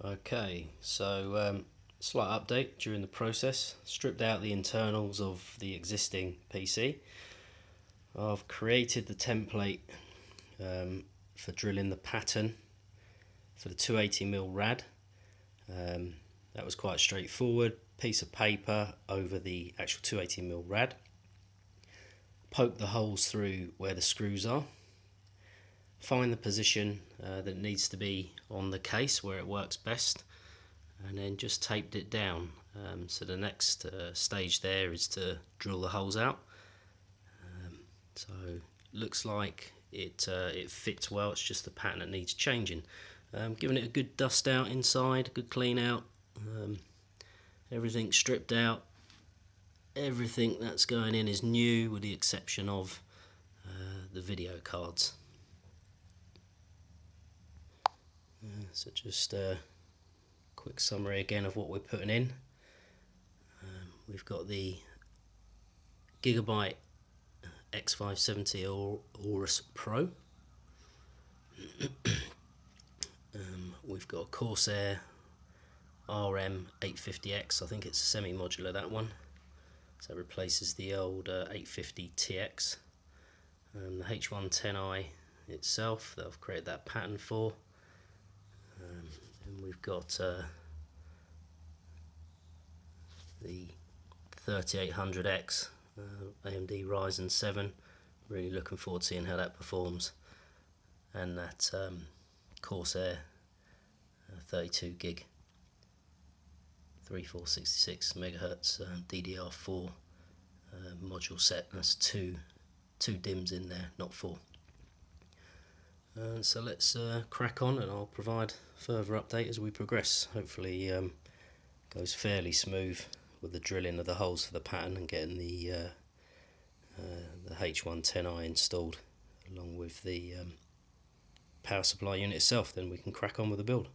Okay, so slight update during the process. Stripped out the internals of the existing PC. I've created the template for drilling the pattern for the 280mm rad. That was quite straightforward. Piece of paper over the actual 280mm rad. Poke the holes through where the screws are. Find the position that it needs to be on the case where it works best, and then just taped it down. So the next stage there is to drill the holes out. So looks like it fits well. It's just the pattern that needs changing. Giving it a good dust out inside, good clean out. Everything stripped out. Everything that's going in is new, with the exception of the video cards. So just a quick summary again of what we're putting in. We've got the Gigabyte X570 Aorus Pro. We've got a Corsair RM850X, I think it's a semi-modular, that one. So it replaces the old 850TX. The H110i itself, that I've created that pattern for. And we've got the 3800X AMD Ryzen 7. Really looking forward to seeing how that performs. And that Corsair 32 gig 3466 megahertz DDR4 module set. That's two DIMMs in there, not four. So let's crack on, and I'll provide further update as we progress. Hopefully goes fairly smooth with the drilling of the holes for the pattern and getting the H110i installed along with the power supply unit itself. Then we can crack on with the build.